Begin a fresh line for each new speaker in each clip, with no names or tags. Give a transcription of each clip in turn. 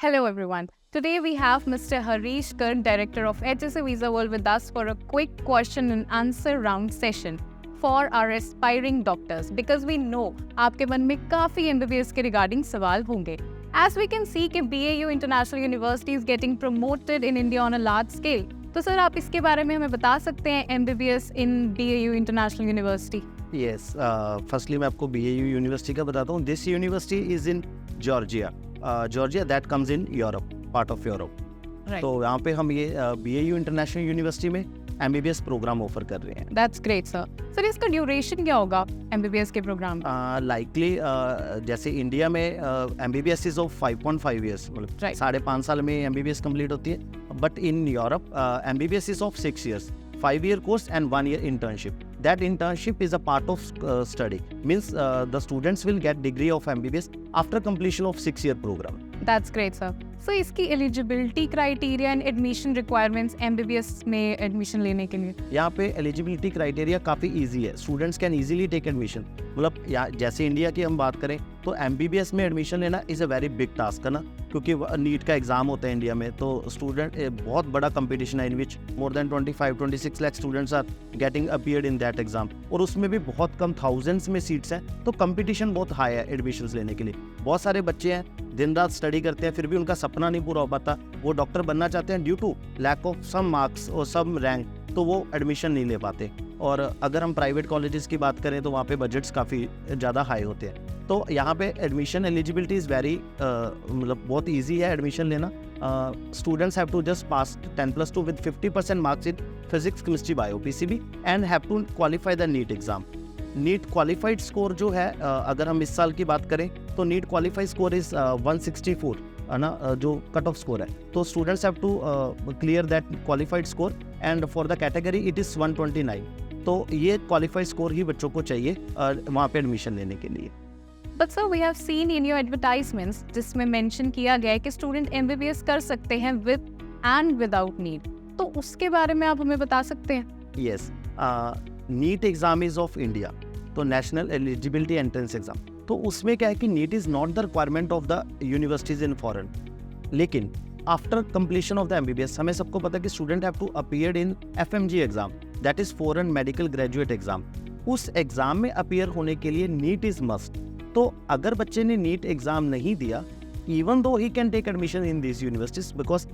Hello everyone. Today we have Mr. Harish Kar, Director of HSA Visa World with us for a quick question and answer round session for our aspiring doctors because we know आपके मन में काफी MBBS के regarding सवाल होंगे. As we can see कि BAU International University is getting promoted in India on a large scale. तो sir आप इसके बारे में हमें बता सकते हैं MBBS in BAU International University?
Yes, firstly मैं आपको BAU यूनिवर्सिटी का बताता हूँ. This university is in Georgia. Georgia that comes in Europe, part of Europe.
Right.
तो यहाँ पे हम ये BAU इंटरनेशनल यूनिवर्सिटी में MBBS प्रोग्राम ऑफर कर रहे हैं.
That's great sir. सर इसका ड्यूरेशन क्या होगा MBBS के प्रोग्राम?
लाइकली जैसे इंडिया में MBBS इज ऑफ 5.5 ईयर्स, मतलब 5.5 साल में MBBS कंप्लीट होती है. But in Europe MBBS is of 6 years, 5 year course and 1 year internship. That internship is a part of study. Means the students will get degree of MBBS after completion of 6 year program.
That's great sir. So इसकी eligibility criteria and admission requirements MBBS में admission लेने के लिए?
यहाँ पे eligibility criteria काफ़ी easy है. Students can easily take admission. मतलब जैसे इंडिया की हम बात करें तो MBBS में एडमिशन लेना is a very big task है ना, क्योंकि नीट का एग्ज़ाम होता है इंडिया में. तो स्टूडेंट बहुत बड़ा कंपटीशन है in which more than 25-26 lakh students are getting appeared in that exam, और उसमें भी बहुत कम थाउजेंड्स में सीट्स हैं. तो कंपटीशन बहुत हाई है एडमिशन्स लेने के लिए. बहुत सारे बच्चे हैं दिन रात स्टडी करते हैं फिर भी उनका सपना नहीं पूरा हो पाता. वो डॉक्टर बनना चाहते हैं, due to lack of some marks और सम रैंक तो वो एडमिशन नहीं ले पाते. और अगर हम प्राइवेट कॉलेजेस की बात करें तो वहाँ पे बजट्स काफ़ी ज़्यादा हाई होते हैं. तो यहाँ पे एडमिशन एलिजिबिलिटी इज़ वेरी मतलब बहुत इजी है एडमिशन लेना. Students have to just pass 10+2 with 50% marks in physics, chemistry, bio, PCB and have to qualify the NEET exam. NEET qualified score जो है अगर हम इस साल की बात करें तो नीट क्वालिफाइड स्कोर इज़ 164 है ना, जो कट ऑफ स्कोर है. तो students have to clear that qualified score and for the category it is 129. तो ये क्वालिफाइड स्कोर ही बच्चों को चाहिए वहाँ पे एडमिशन लेने के लिए.
But sir, we have seen in your advertisements जिसमें mention किया गया है कि student MBBS कर सकते हैं with and without need. तो उसके बारे में आप हमें बता सकते हैं?
Yes, NEET exam is of India, तो नेशनल एलिजिबिलिटी एंट्रेंस एग्जाम. तो उसमें क्या है कि NEET is not the requirement of the universities in foreign. लेकिन after completion of the MBBS हमें सबको पता है कि student have to appear in FMG exam, that is foreign medical graduate exam. उस एग्जाम में अपीयर होने के लिए नीट इज मस्ट. तो अगर बच्चे ने नीट एग्जाम नहीं दिया, even though he can take admission in this universities because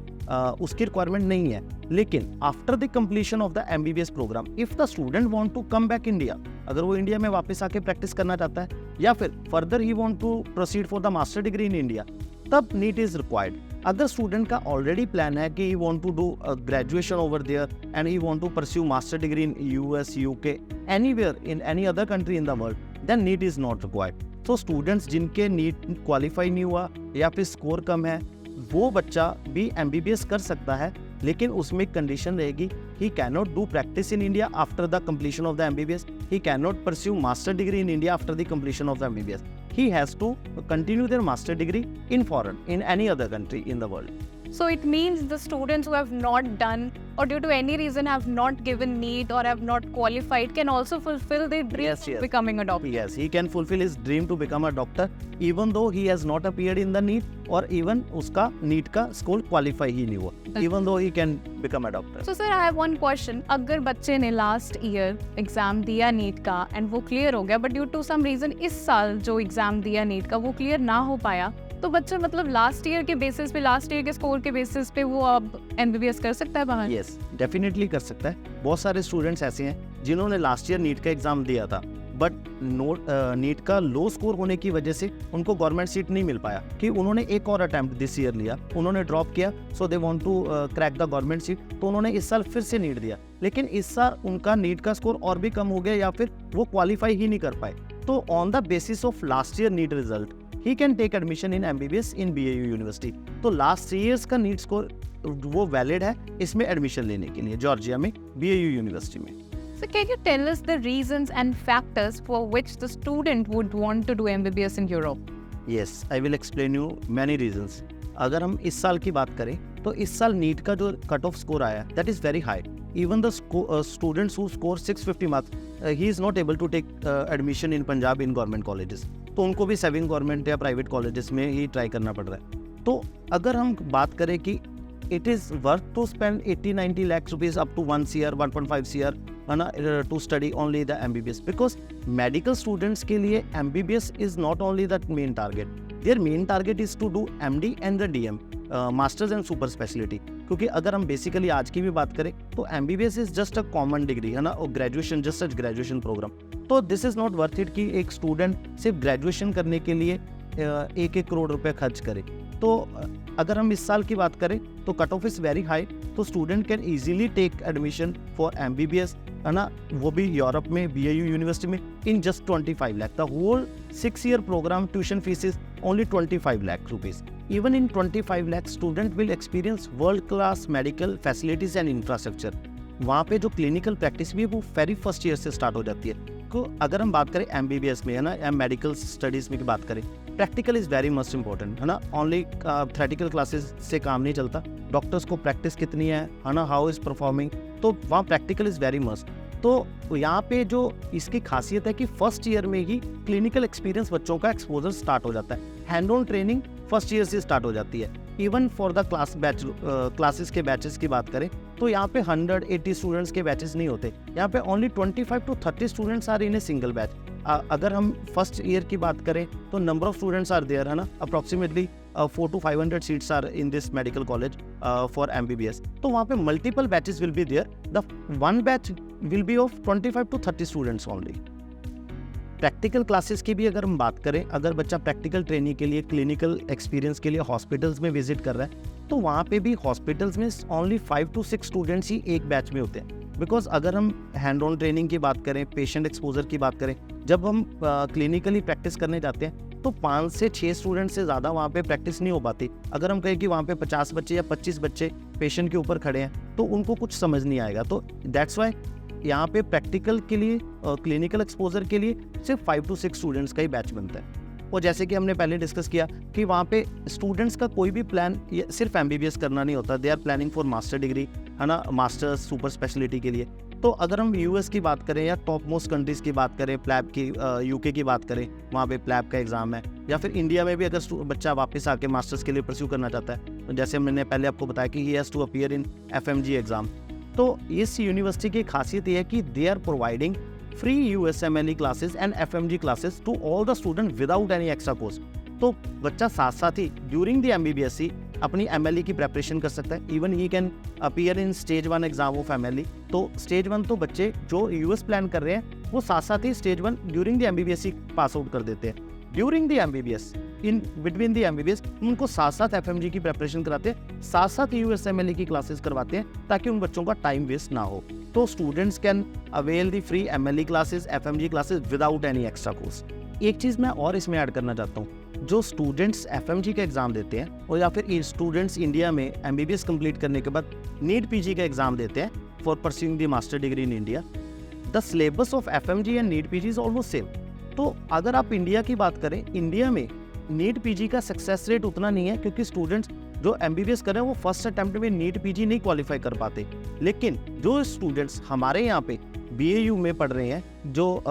उसकी रिक्वायरमेंट नहीं है. लेकिन after the completion of the MBBS programme if the student want to come back India, अगर वो इंडिया में वापस आके प्रैक्टिस करना चाहता है या फिर further he want to proceed for the master degree in India, तब नीट इज रिक्वायर्ड. अगर स्टूडेंट का ऑलरेडी प्लान है कि he want to do graduation over there and he want to pursue master degree in US, UK, anywhere in any other country in the world, then NEET is not required. तो students जिनके NEET qualify नहीं हुआ या फिर score कम है, वो बच्चा भी MBBS कर सकता है. लेकिन उसमें एक कंडीशन रहेगी, he can not do practice in India after the completion of the MBBS, he can not pursue master degree in India after the completion of the MBBS. He has to continue their master degree in foreign, in any other country in the world.
So it means the students who have not done or due to any reason have not given NEET or have not qualified can also fulfill their dream of becoming a doctor.
Yes, he can fulfill his dream to become a doctor even though he has not appeared in the NEET or even उसका NEET का score qualify ही नहीं हुआ, even though he can become a doctor.
So sir, I have one question. अगर बच्चे ने last year exam दिया NEET का and वो क्लियर हो गया, but due to some reason इस साल जो एग्जाम दिया NEET का वो क्लियर ना हो पाया, तो बच्चा मतलब लास्ट ईयर के बेसिस पे, लास्ट ईयर के स्कोर के बेसिस पे वो अब MBBS कर सकता है बाहर?
यस, डेफिनेटली कर सकता है. बहुत सारे स्टूडेंट्स ऐसे हैं जिन्होंने लास्ट ईयर नीट का एग्जाम दिया था, बट नीट का लो स्कोर होने की वजह से उनको गवर्नमेंट सीट नहीं मिल पाया कि उन्होंने एक और अटेम्प्ट दिस ईयर लिया, उन्होंने ड्रॉप किया, so they want to crack the government seat. तो उन्होंने इस साल फिर से नीट दिया, लेकिन इस साल उनका नीट का स्कोर और भी कम हो गया या फिर वो क्वालिफाई ही नहीं कर पाए. तो on the basis of last year NEET result he can take admission in MBBS in BAU university. तो लास्ट 3 years का नीट स्कोर वो वैलिड है इसमें एडमिशन लेने के लिए जॉर्जिया में BAU यूनिवर्सिटी में.
So can you tell us the reasons and factors for which the student would want to do MBBS in Europe?
Yes, I will explain you many reasons. अगर हम इस साल की बात करें तो इस साल नीट का जो कट ऑफ स्कोर आया that is very high. Even the students who score 650 marks, he is not able to take admission in Punjab in government colleges. तो उनको भी सेविंग गवर्नमेंट या प्राइवेट कॉलेजेस में ही ट्राई करना पड़ रहा है. तो अगर हम बात करें कि it is worth to spend 80-90 lakh rupees up to 1 CR 1.5 CR है ना to study only the MBBS, because medical students के लिए MBBS is not only the main target, there main target is to do MD and the DM masters and super speciality. क्योंकि अगर हम basically आज की भी बात करें तो MBBS is just a common degree है ना, और graduation just a graduation programme. तो this is not worth it कि एक स्टूडेंट सिर्फ ग्रेजुएशन करने के लिए 1-1 करोड़ रुपए खर्च करे। तो अगर हम इस साल की बात करें तो cut off is very high, तो student can easily take admission for MBBS है ना, वो भी यूरोप में BAU यूनिवर्सिटी में in just 25 lakh. The whole 6-year programme tuition fees is only 25 lakh rupees. Even in 25 lakh, student will experience world-class medical facilities and infrastructure. वहाँ पे जो clinical practice भी है वो वेरी फर्स्ट ईयर से स्टार्ट हो जाती है। तो अगर हम बात करें MBBS में है ना, या मेडिकल स्टडीज़ में की बात करें, practical is very must important है ना। ओनली थ्योरेटिकल क्लासेस से काम नहीं चलता, डॉक्टर्स को प्रैक्टिस कितनी है ना, हाउ इज़ परफॉर्मिंग, तो वहाँ प्रैक्टिकल इज़ वेरी मस्ट। तो यहाँ पे जो इसकी खासियत है कि फर्स्ट ईयर में ही क्लिनिकल एक्सपीरियंस बच्चों का एक्सपोजर स्टार्ट हो जाता है। Hand on training first year से स्टार्ट हो जाती है। इवन फॉर द क्लासेस के बैचेस की बात करें तो यहाँ पे 180 स्टूडेंट्स के बैचेस नहीं होते, यहाँ पे only 25 to 30 students are in a single batch. अगर हम फर्स्ट ईयर की बात करें तो number of students are there है ना, approximately 400 to 500 seats are in this medical college for MBBS। तो वहाँ पे multiple batches will be there, the one batch will be of 25 to 30 students only. Practical classes की भी अगर हम बात करें, अगर बच्चा प्रैक्टिकल ट्रेनिंग के लिए, क्लिनिकल एक्सपीरियंस के लिए हॉस्पिटल्स में विजिट कर रहा है, तो वहाँ पे भी हॉस्पिटल्स में ओनली 5 to 6 स्टूडेंट्स ही एक बैच में होते हैं। बिकॉज अगर हम हैंड ऑन ट्रेनिंग की बात करें, पेशेंट एक्सपोजर की बात करें, जब हम क्लिनिकली प्रैक्टिस करने जाते हैं तो 5 से 6 स्टूडेंट से ज़्यादा वहाँ पे प्रैक्टिस नहीं हो पाती। अगर हम कहें कि वहाँ पे 50 बच्चे या 25 बच्चे पेशेंट के ऊपर खड़े हैं तो उनको कुछ समझ नहीं आएगा। तो दैट्स वाई यहाँ पे प्रैक्टिकल के लिए, क्लिनिकल एक्सपोजर के लिए सिर्फ 5 to 6 स्टूडेंट्स का ही बैच बनता है। और जैसे कि हमने पहले डिस्कस किया कि वहाँ पे स्टूडेंट्स का कोई भी प्लान सिर्फ MBBS करना नहीं होता, they are planning for master degree है ना, मास्टर्स सुपर स्पेशलिटी के लिए। तो अगर हम US की बात करें या टॉप मोस्ट कंट्रीज़ की बात करें, प्लैब की UK की बात करें, वहाँ पे प्लैब का एग्ज़ाम है, या फिर इंडिया में भी अगर बच्चा वापस आके मास्टर्स के लिए परस्यू करना चाहता है, तो जैसे मैंने पहले आपको बताया कि he has to appear in FMG exam. तो इस यूनिवर्सिटी की खासियत ये है कि they are providing free USMLE classes and FMG classes to all the student without any extra course. तो बच्चा साथ साथ ही ड्यूरिंग द MBBS अपनी MLE की प्रेपरेशन कर सकता है। Even he can appear in stage 1 exam of MLE। तो स्टेज 1 तो बच्चे जो US प्लान कर रहे हैं वो साथ साथ ही स्टेज 1 ड्यूरिंग द MBBS ही पास आउट कर देते हैं। During the MBBS, in between the MBBS उनको साथ साथ FMG की प्रेपरेशन कराते हैं, साथ साथ USMLE की क्लासेस करवाते हैं ताकि उन बच्चों का टाइम वेस्ट ना हो। तो students can avail the free MLE classes, FMG classes without any extra course. एक चीज़ मैं और इसमें ऐड करना चाहता हूँ, जो स्टूडेंट्स FMG का एग्ज़ाम देते हैं और या फिर स्टूडेंट्स इंडिया में MBBS कंप्लीट करने के बाद नीट PG का एग्ज़ाम देते हैं for pursuing the master degree in India, the syllabus of FMG and NEET PG is almost same. तो अगर आप इंडिया की बात करें, इंडिया में नीट PG का सक्सेस रेट उतना नहीं है क्योंकि स्टूडेंट्स जो MBBS कर रहे हैं वो फर्स्ट अटेम्प्ट में नीट PG नहीं क्वालिफाई कर पाते। लेकिन जो स्टूडेंट्स हमारे यहाँ पे BAU में पढ़ रहे हैं, जो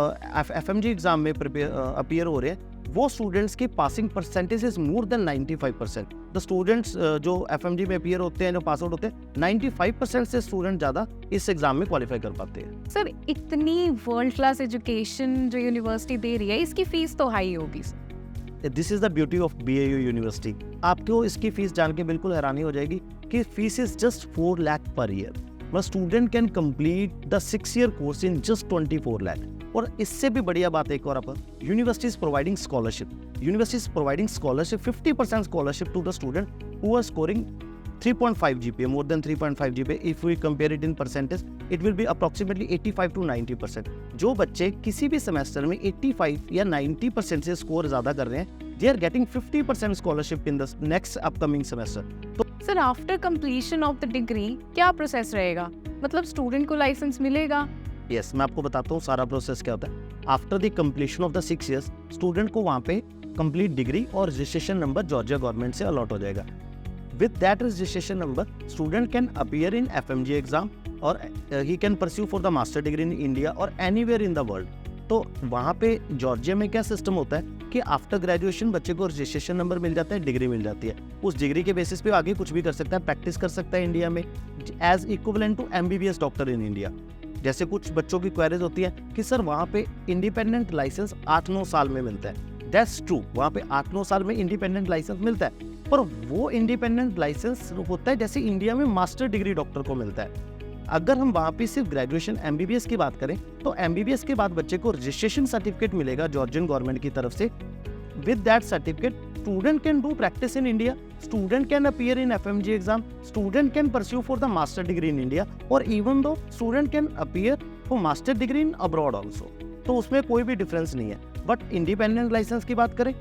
FMG एग्जाम में अपीयर हो रहे हैं, वो स्टूडेंट्स की passing percentage is more than 95%। The students जो FMG में अपीयर होते हैं, जो पास आउट होते हैं, 95% से स्टूडेंट ज़्यादा इस एग्जाम में क्वालिफाई कर पाते हैं।
सर, इतनी वर्ल्ड क्लास एजुकेशन जो यूनिवर्सिटी दे रही है, इसकी फीस तो हाई होगी।
This is the beauty of BAU university. आपको इसकी फीस जान के बिल्कुल हैरानी हो जाएगी कि fees is just 4 lakh per year. But student can complete the 6-year course in just 24 lakh. और इससे भी बढ़िया बात एक और आप, university is providing scholarship. University is providing scholarship, 50% scholarship to the student who are scoring 3.5 GPA, more than 3.5 GPA. If we compare it in percentage, it will be approximately 85 to 90%. जो बच्चे किसी भी सेमेस्टर में 85 या 90% से score ज़्यादा कर रहे हैं, they are getting 50% scholarship in the next upcoming semester. तो
sir, after completion of the degree क्या प्रोसेस रहेगा? मतलब स्टूडेंट को लाइसेंस मिलेगा?
यस, मैं आपको बताता हूँ सारा प्रोसेस क्या होता है। After the completion of the 6 years, student को वहाँ पे कंप्लीट डिग्री और रजिस्ट्रेशन नंबर जॉर्जिया गवर्नमेंट से अलॉट हो जाएगा। With that registration number, student can appear in FMG exam or he can pursue for the master degree in India or anywhere in the world. तो वहाँ पे Georgia में क्या system होता है कि आफ्टर ग्रेजुएशन बच्चे को रजिस्ट्रेशन नंबर मिल जाता है, डिग्री मिल जाती है। उस डिग्री के बेसिस पे आगे कुछ भी कर सकता है, प्रैक्टिस कर सकता है इंडिया में as equivalent to MBBS doctor in India. जैसे कुछ बच्चों की क्वेरीज होती है कि सर वहाँ पे इंडिपेंडेंट लाइसेंस 8-9 साल में मिलता है। दैट्स ट्रू, वहाँ पे 8-9 साल में इंडिपेंडेंट लाइसेंस मिलता है, पर वो इंडिपेंडेंट लाइसेंस होता है जैसे इंडिया में मास्टर डिग्री डॉक्टर को मिलता है। अगर हम वहाँ पे सिर्फ ग्रेजुएशन MBBS की बात करें तो MBBS के बाद बच्चे को रजिस्ट्रेशन सर्टिफिकेट मिलेगा जॉर्जियन गवर्नमेंट की तरफ से। With that certificate student can do practice in India, student can appear in FMG exam, student can pursue for the master degree in India, or even though student can appear for master degree in abroad also। तो उसमें कोई भी difference नहीं है। But independent licence की बात करें,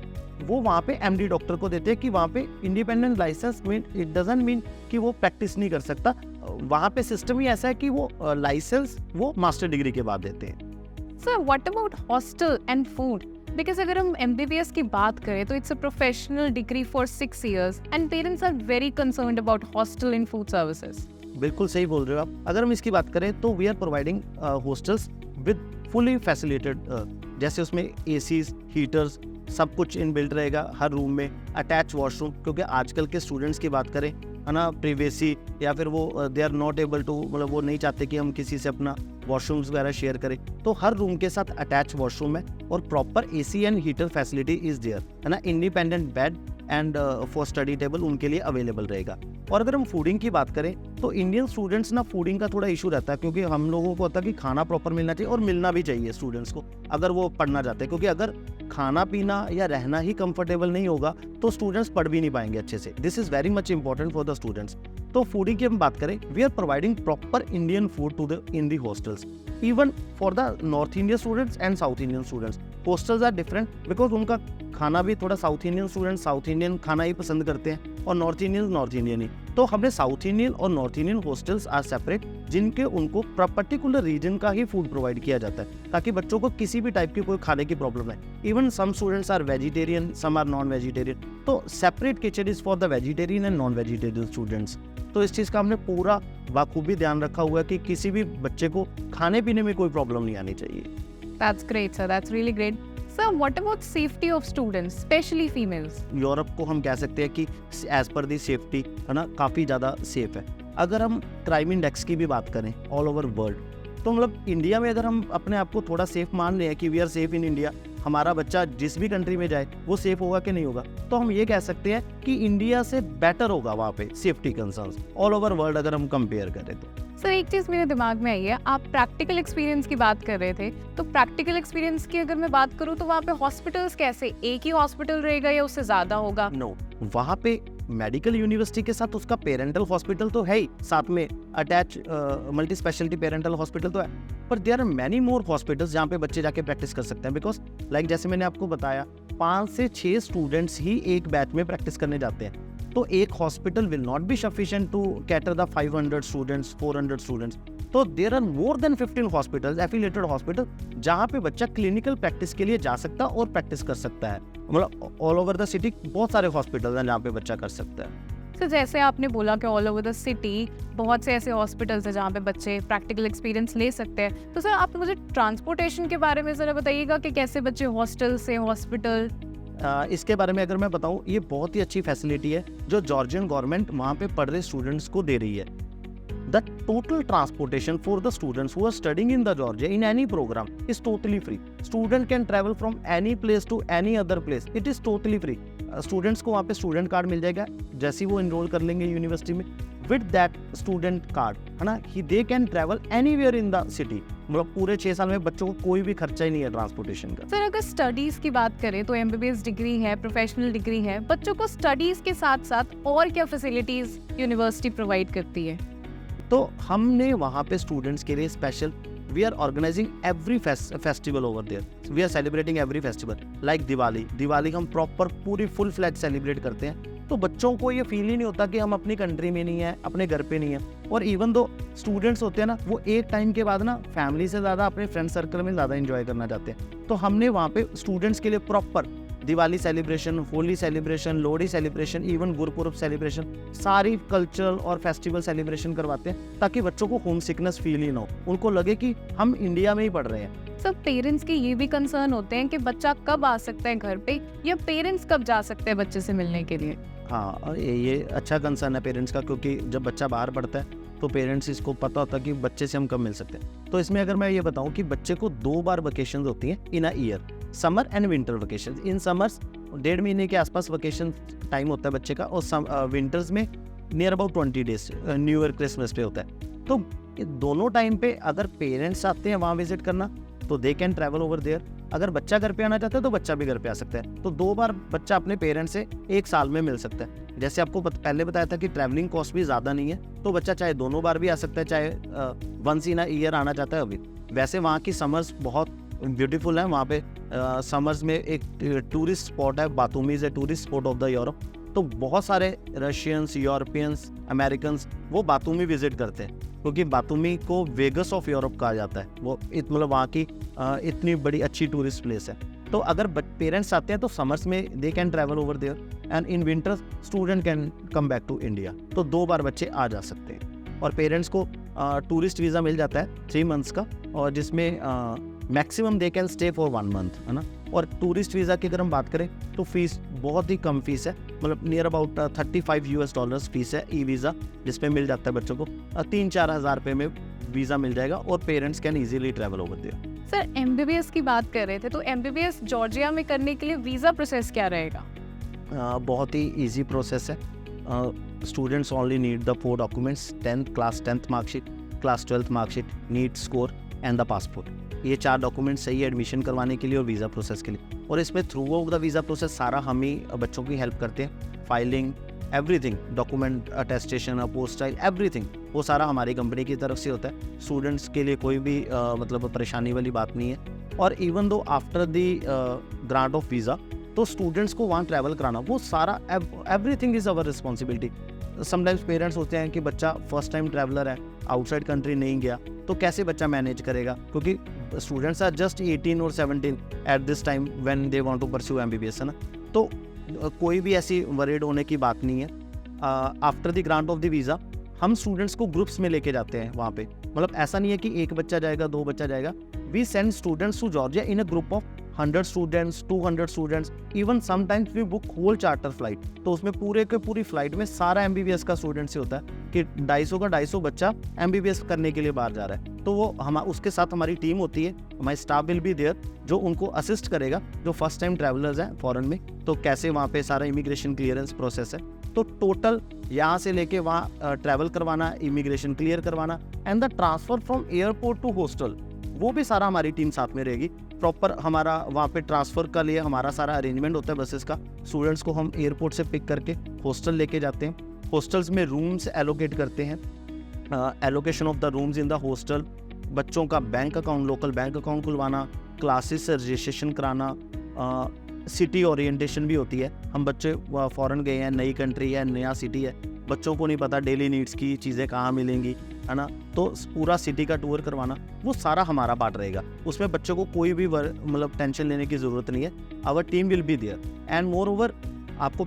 वो वहाँ पे MD डॉक्टर को देते हैं कि वहाँ पे independent license mean it doesn't mean कि वो प्रैक्टिस नहीं कर सकता। वहाँ पे सिस्टम ही ऐसा है कि वो लाइसेंस वो मास्टर डिग्री के बाद देते हैं।
Sir what about hostel and food? Because अगर हम MBBS की बात करें तो it's a professional degree for 6 years and parents are very concerned about hostel and food services.
बिल्कुल सही बोल रहे हो आप। अगर हम इसकी बात करें तो we are providing hostels with fully facilitated, जैसे उसमें ACs, हीटर्स, सब कुछ इनबिल्ट रहेगा हर रूम में, अटैच वॉशरूम, क्योंकि आजकल के स्टूडेंट्स की बात करें है ना, प्रिवेसी या फिर वो they are not able to, मतलब वो नहीं चाहते कि हम किसी से अपना वॉशरूम्स वगैरह शेयर करें, तो हर रूम के साथ अटैच वॉशरूम है और proper AC and heater facility is there, है ना। Independent bed and for study table उनके लिए अवेलेबल रहेगा। और अगर हम फूडिंग की बात करें तो इंडियन स्टूडेंट्स ना फूडिंग का थोड़ा इशू रहता है, क्योंकि हम लोगों को होता है कि खाना प्रॉपर मिलना चाहिए और मिलना भी चाहिए स्टूडेंट्स को अगर वो पढ़ना चाहते हैं, क्योंकि अगर खाना पीना या रहना ही कंफर्टेबल नहीं होगा तो स्टूडेंट्स पढ़ भी नहीं पाएंगे अच्छे से। This is very much important for the students. तो फूडिंग की हम बात करें, we are providing proper Indian food to the in the hostels, even for the north Indian students and south Indian students. Hostels are different because उनका खाना भी थोड़ा south Indian student south Indian खाना ही पसंद करते हैं और नॉर्थ इंडियन ही। तो हमने साउथ इंडियन और north Indian hostels are separate, जिनके उनको पर्टिकुलर रीजन का ही फूड प्रोवाइड किया जाता है ताकि बच्चों को किसी भी टाइप की कोई खाने की प्रॉब्लम है। Even some students are vegetarian, some are non vegetarian, तो separate kitchen is for the vegetarian and non vegetarian students. तो इस चीज़ का हमने पूरा बाखूबी ध्यान रखा हुआ है कि किसी भी बच्चे को खाने पीने में कोई प्रॉब्लम नहीं आनी चाहिए।
That's great, sir. That's really great. Sir, what about safety of students, especially females?
Europe को हम कह सकते हैं कि एज पर दी सेफ्टी है ना काफ़ी ज़्यादा सेफ है। अगर हम क्राइम इंडेक्स की भी बात करें ऑल ओवर वर्ल्ड, तो मतलब इंडिया में अगर हम अपने आप को थोड़ा सेफ मान रहे हैं कि we are safe in India, हमारा बच्चा जिस भी कंट्री में जाए वो सेफ होगा कि नहीं होगा, तो हम ये कह सकते हैं कि इंडिया से बेटर होगा वहाँ पे safety concerns all over world अगर हम कंपेयर करें तो।
सर एक चीज़ मेरे दिमाग में आई है, आप प्रैक्टिकल एक्सपीरियंस की बात कर रहे थे, तो प्रैक्टिकल एक्सपीरियंस की अगर मैं बात करूँ तो वहाँ पे हॉस्पिटल्स कैसे, एक ही हॉस्पिटल रहेगा या उससे ज़्यादा होगा?
नो, वहाँ पे मेडिकल यूनिवर्सिटी के साथ उसका पेरेंटल हॉस्पिटल तो है ही, साथ में attach multi specialty parental hospital तो है, पर there are many more hospitals जहाँ पे बच्चे जाके प्रैक्टिस कर सकते हैं। बिकॉज लाइक जैसे मैंने आपको बताया 5 से 6 स्टूडेंट्स ही एक बैच में प्रैक्टिस करने जाते हैं, तो एक hospital will not be sufficient to cater the 500 students, 400 students. तो there are more than 15 hospitals, affiliated hospital, जहाँ पे बच्चा क्लिनिकल प्रैक्टिस के लिए जा सकता है और प्रैक्टिस कर सकता है। मतलब ऑल ओवर द सिटी बहुत सारे हॉस्पिटल हैं जहाँ पे बच्चा कर सकता है।
तो जैसे आपने बोला कि ऑल ओवर द सिटी बहुत से ऐसे हॉस्पिटल्स हैं जहाँ पे बच्चे प्रैक्टिकल एक्सपीरियंस ले सकते हैं, तो सर आप मुझे ट्रांसपोर्टेशन के बारे में ज़रा बताइएगा कि कैसे बच्चे हॉस्टल से हॉस्पिटल।
इसके बारे में अगर मैं बताऊं, ये बहुत ही अच्छी फैसिलिटी है जो जॉर्जियन गवर्नमेंट वहाँ पे पढ़ रहे स्टूडेंट्स को दे रही है। The total transportation for the students who are studying in the Georgia in any program is totally free. Student can travel from any place to any other place, it is totally free. Students को वहाँ पे student card मिल जाएगा जैसे ही वो enrol कर लेंगे university में। With that student card है ना, ही they can travel anywhere in the city. मतलब पूरे 6 साल में बच्चों को कोई भी खर्चा ही नहीं है ट्रांसपोर्टेशन का।
सर अगर स्टडीज की बात करें तो MBBS डिग्री है, प्रोफेशनल डिग्री है, बच्चों को स्टडीज के साथ साथ और क्या फैसिलिटीज यूनिवर्सिटी प्रोवाइड करती है?
तो हमने वहाँ पे स्टूडेंट्स के लिए special we are organizing every festival over there. We are celebrating every festival like Diwali हम प्रॉपर पूरी फुल फ्लैग सेलिब्रेट करते हैं। तो बच्चों को ये फील ही नहीं होता कि हम अपनी कंट्री में नहीं है, अपने घर पे नहीं है। और इवन दो स्टूडेंट्स होते हैं ना, वो एक टाइम के बाद ना फैमिली से ज़्यादा अपने फ्रेंड सर्कल में ज़्यादा एंजॉय करना चाहते हैं। तो हमने वहाँ पे स्टूडेंट्स के लिए proper Diwali celebration, Holi celebration, Lohri celebration, even Gurpurab celebration, सारी कल्चरल और फेस्टिवल सेलिब्रेशन करवाते हैं ताकि बच्चों को होम सिकनेस फील ही ना हो, उनको लगे कि हम इंडिया में ही पढ़ रहे हैं।
सब पेरेंट्स के ये भी कंसर्न होते हैं कि बच्चा कब आ सकता है घर पे, या पेरेंट्स कब जा सकते हैं बच्चे से मिलने के लिए।
हाँ, और ये अच्छा कंसर्न है पेरेंट्स का, क्योंकि जब बच्चा बाहर पढ़ता है तो पेरेंट्स इसको पता होता है कि बच्चे से हम कब मिल सकते हैं। तो इसमें अगर मैं ये बताऊं कि बच्चे को 2 बार वेकेशन होती हैं in a year, summer and winter vacation. In summers 1.5 महीने के आसपास वेकेशन टाइम होता है बच्चे का, और विंटर्स में near about 20 days, new year Christmas पे होता है। तो ये दोनों टाइम पे अगर पेरेंट्स आते हैं वहाँ विजिट करना तो they can travel over there. अगर बच्चा घर पे आना चाहता है तो बच्चा भी घर पे आ सकता है। तो 2 बार बच्चा अपने पेरेंट्स से 1 साल में मिल सकता है। जैसे आपको पहले बताया था कि ट्रैवलिंग कॉस्ट भी ज़्यादा नहीं है, तो बच्चा चाहे दोनों बार भी आ सकता है, चाहे वंस इन अ ईयर आना चाहता है अभी। वैसे वहाँ की समर्स बहुत ब्यूटीफुल है। वहाँ पे समर्स में एक टूरिस्ट स्पॉट है, Batumi is a tourist spot of the Europe. तो बहुत सारे रशियंस, यूरोपियंस, अमेरिकन्स वो बातूमी विजिट करते हैं, क्योंकि बातूमी को वेगस ऑफ यूरोप कहा जाता है। वो मतलब वहाँ की इतनी बड़ी अच्छी टूरिस्ट प्लेस है। तो अगर पेरेंट्स आते हैं तो समर्स में they can travel over there, and in winter student can come back to India. तो 2 बार बच्चे आ जा सकते हैं। और पेरेंट्स को टूरिस्ट वीज़ा मिल जाता है 3 मंथ्स का, और जिसमें maximum they can stay for 1 month, है ना। और टूरिस्ट वीज़ा की अगर हम बात करें तो फीस बहुत ही कम फीस है, मतलब नियर अबाउट $35 फीस है ई वीज़ा, जिसमें मिल जाता है बच्चों को 3-4 हज़ार रुपये में वीज़ा मिल जाएगा, और parents can easily travel over there.
Sir MBBS की बात कर रहे थे, तो MBBS जॉर्जिया में करने के लिए वीज़ा प्रोसेस क्या रहेगा?
बहुत ही ईजी प्रोसेस है। Students only need the 4 documents, class 10th marksheet, class 12th marksheet, NEET score and the passport. ये 4 डॉक्यूमेंट्स चाहिए एडमिशन करवाने के लिए और वीज़ा प्रोसेस के लिए। और इसमें through out the visa process सारा हम ही बच्चों की हेल्प करते हैं। Filing, everything, document attestation, apostille, everything वो सारा हमारी कंपनी की तरफ से होता है। स्टूडेंट्स के लिए कोई भी मतलब परेशानी वाली बात नहीं है। और even though after the grant of visa, तो स्टूडेंट्स को वहाँ ट्रैवल कराना वो सारा everything is our responsibility. Sometimes parents सोचते हैं कि बच्चा फर्स्ट टाइम ट्रैवलर है, आउटसाइड कंट्री नहीं गया, तो कैसे बच्चा मैनेज करेगा, क्योंकि स्टूडेंट्स आर जस्ट 18 और 17 at this time when they want to pursue MBBS, है ना। तो कोई भी ऐसी वरीड होने की बात नहीं है। After the grant of the visa हम स्टूडेंट्स को ग्रुप्स में लेके जाते हैं वहाँ पे। मतलब ऐसा नहीं है कि 1 बच्चा जाएगा, 2 बच्चा जाएगा। We send students to Georgia in a group of 100 students, 200 students, even sometimes we book whole charter flight. तो उसमें पूरे के पूरी फ्लाइट में सारा MBBS का स्टूडेंट्स ही होता है कि 250 का 250 बच्चा MBBS करने के लिए बाहर जा रहा है। तो वो उसके साथ हमारी टीम होती है, हमारी स्टाफ विल बी देयर, जो उनको असिस्ट करेगा, जो फर्स्ट टाइम ट्रैवलर्स हैं फॉरेन में, तो कैसे वहाँ पे सारा इमिग्रेशन क्लियरेंस प्रोसेस है। तो टोटल यहाँ से लेके वहाँ ट्रैवल करवाना, इमिग्रेशन क्लियर करवाना, and the transfer from airport to hostel, वो भी सारा हमारी टीम साथ में रहेगी। प्रॉपर हमारा वहाँ पे ट्रांसफ़र का लिए हमारा सारा अरेंजमेंट होता है बसेस का। स्टूडेंट्स को हम एयरपोर्ट से पिक करके हॉस्टल लेके जाते हैं, हॉस्टल्स में रूम्स एलोकेट करते हैं, allocation of the rooms in the hostel, बच्चों का bank account, local bank account खुलवाना, क्लासेस से रजिस्ट्रेशन कराना, सिटी ओरिएंटेशन भी होती है। हम बच्चे फॉरेन गए हैं, नई कंट्री है, नया सिटी है, बच्चों को नहीं पता डेली नीड्स की चीज़ें कहाँ मिलेंगी, है ना। तो पूरा सिटी का टूर करवाना वो सारा हमारा पार्ट रहेगा। उसमें बच्चों को कोई भी मतलब टेंशन लेने की ज़रूरत नहीं है। Our team will be there, and moreover आपको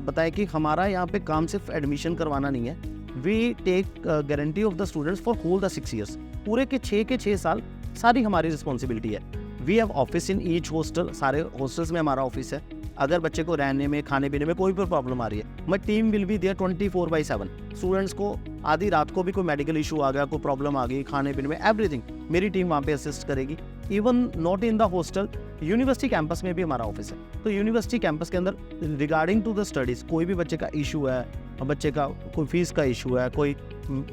बताया कि हमारा यहाँ पे काम सिर्फ एडमिशन करवाना नहीं है। We take guarantee of the students for whole the 6 years. पूरे के 6 साल सारी हमारी रिस्पॉन्सिबिलिटी है। We have office in each hostel, सारे हॉस्टल्स में हमारा ऑफिस है। अगर बच्चे को रहने में, खाने पीने में कोई भी प्रॉब्लम आ रही है, my team will be there 24/7। स्टूडेंट्स को आधी रात को भी कोई मेडिकल इशू आ गया, कोई प्रॉब्लम आ गई खाने पीने में, एवरीथिंग मेरी टीम वहाँ पे असिस्ट करेगी। Even not in the hostel, university campus में भी हमारा ऑफिस है। तो यूनिवर्सिटी कैंपस के अंदर रिगार्डिंग टू द स्टडीज़ कोई भी बच्चे का इशू है, बच्चे का कोई फीस का इशू है, कोई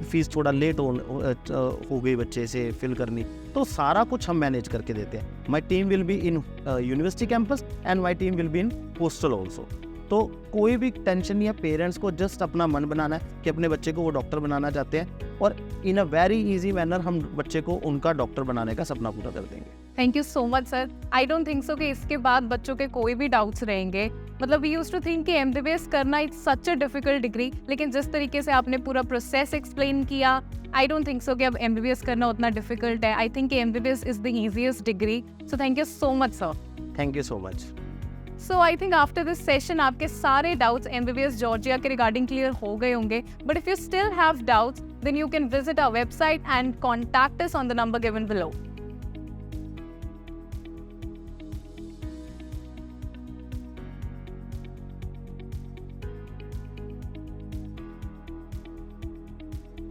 फीस थोड़ा लेट हो गई बच्चे से फिल करनी, तो सारा कुछ हम मैनेज करके देते हैं। माई team will be in university campus and my team will be in hostel also. तो कोई भी टेंशन नहीं है। पेरेंट्स को जस्ट अपना मन बनाना है कि अपने बच्चे को वो डॉक्टर बनाना चाहते हैं, और इन अ वेरी इजी मैनर हम बच्चे को उनका डॉक्टर बनाने का सपना पूरा कर देंगे।
Thank you so much sir. I don't think so कि इसके बाद बच्चों के कोई भी डाउट्स रहेंगे। मतलब वी यूज्ड टू थिंक कि MBBS करना it's such a difficult degree, लेकिन जिस तरीके से आपने पूरा प्रोसेस एक्सप्लेन किया, आई डोंट थिंक सो कि अब MBBS करना उतना डिफिकल्ट है। I think MBBS is the easiest degree. So thank you so much sir.
Thank you so much.
So I think after this session आपके सारे doubts MBBS Georgia के regarding clear हो गए होंगे। But if you still have doubts, then you can visit our website and contact us on the number given below.